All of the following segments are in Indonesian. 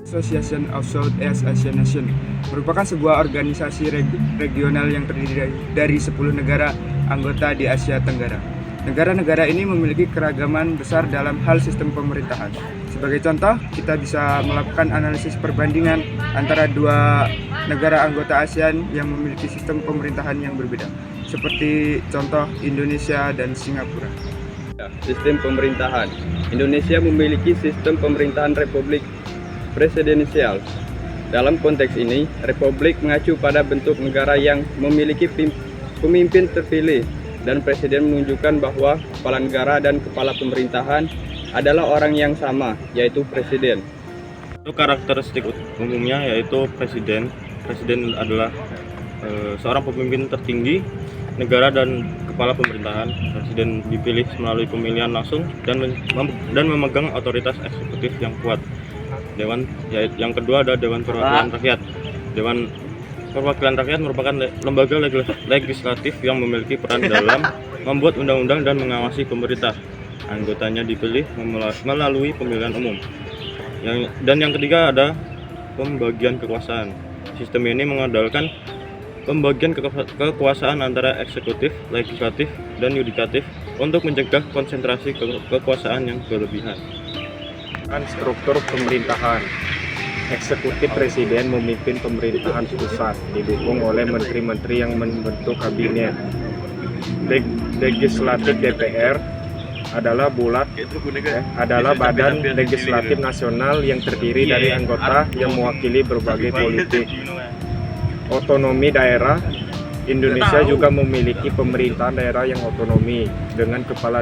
Association of Southeast Asian Nations merupakan sebuah organisasi regional yang terdiri dari 10 negara anggota di Asia Tenggara. Negara-negara ini memiliki keragaman besar dalam hal sistem pemerintahan. Sebagai contoh, kita bisa melakukan analisis perbandingan antara dua negara anggota ASEAN yang memiliki sistem pemerintahan yang berbeda, seperti contoh Indonesia dan Singapura. Sistem pemerintahan. Indonesia memiliki sistem pemerintahan republik presidensial. Dalam konteks ini, republik mengacu pada bentuk negara yang memiliki pemimpin terpilih dan presiden menunjukkan bahwa kepala negara dan kepala pemerintahan adalah orang yang sama, yaitu presiden. Untuk karakteristik umumnya yaitu presiden. Presiden adalah seorang pemimpin tertinggi negara dan kepala pemerintahan. Presiden dipilih melalui pemilihan langsung dan memegang otoritas eksekutif yang kuat. Yang kedua ada Dewan Perwakilan Rakyat. Dewan Perwakilan Rakyat merupakan lembaga legislatif yang memiliki peran dalam membuat undang-undang dan mengawasi pemerintah. Anggotanya dipilih melalui pemilihan umum. Yang ketiga ada pembagian kekuasaan. Sistem ini mengandalkan pembagian kekuasaan antara eksekutif, legislatif, dan yudikatif untuk mencegah konsentrasi kekuasaan yang berlebihan. Struktur pemerintahan. Eksekutif presiden memimpin pemerintahan pusat, didukung oleh menteri-menteri yang membentuk kabinet. Legislatif DPR adalah badan legislatif nasional yang terdiri dari anggota yang mewakili berbagai politik. Otonomi daerah. Indonesia juga memiliki pemerintahan daerah yang otonomi dengan kepala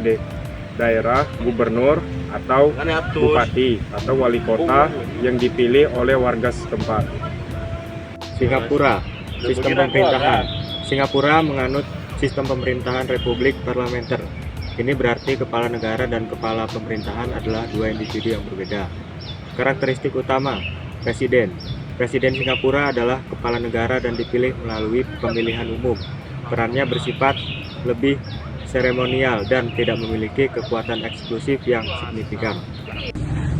daerah, gubernur, atau bupati atau wali kota yang dipilih oleh warga setempat. Singapura, sistem pemerintahan. Singapura menganut sistem pemerintahan republik parlementer. Ini berarti kepala negara dan kepala pemerintahan adalah dua individu yang berbeda. Karakteristik utama, presiden. Presiden Singapura adalah kepala negara dan dipilih melalui pemilihan umum. Perannya bersifat lebih seremonial dan tidak memiliki kekuatan eksklusif yang signifikan.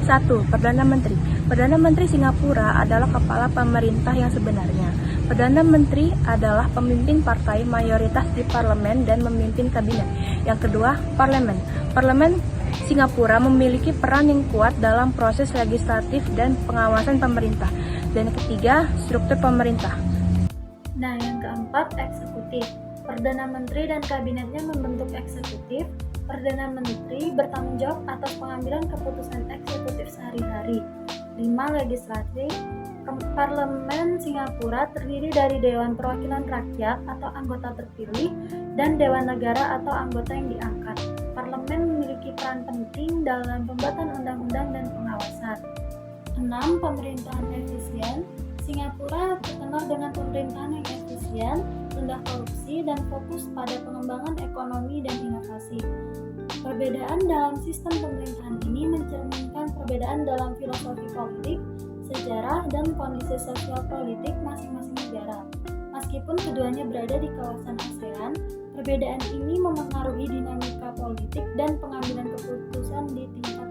1. Perdana Menteri. Perdana Menteri Singapura adalah kepala pemerintah yang sebenarnya. Perdana Menteri adalah pemimpin partai mayoritas di parlemen dan memimpin kabinet. Yang kedua, parlemen. Parlemen Singapura memiliki peran yang kuat dalam proses legislatif dan pengawasan pemerintah. Dan yang ketiga, struktur pemerintah. Nah, yang keempat, eksekutif. Perdana Menteri dan kabinetnya membentuk eksekutif. Perdana Menteri bertanggung jawab atas pengambilan keputusan eksekutif sehari-hari. 5. Legislatif. Parlemen Singapura terdiri dari Dewan Perwakilan Rakyat atau anggota terpilih dan Dewan Negara atau anggota yang diangkat. Parlemen memiliki peran penting dalam pembuatan undang-undang dan pengawasan. 6. Pemerintahan efisien. Singapura terkenal dengan pemerintahan yang efisien, rendah korupsi, dan fokus pada pengembangan ekonomi dan inovasi. Perbedaan dalam sistem pemerintahan ini mencerminkan perbedaan dalam filosofi politik, sejarah, dan kondisi sosial politik masing-masing negara. Meskipun keduanya berada di kawasan ASEAN, perbedaan ini memengaruhi dinamika politik dan pengambilan keputusan di tingkat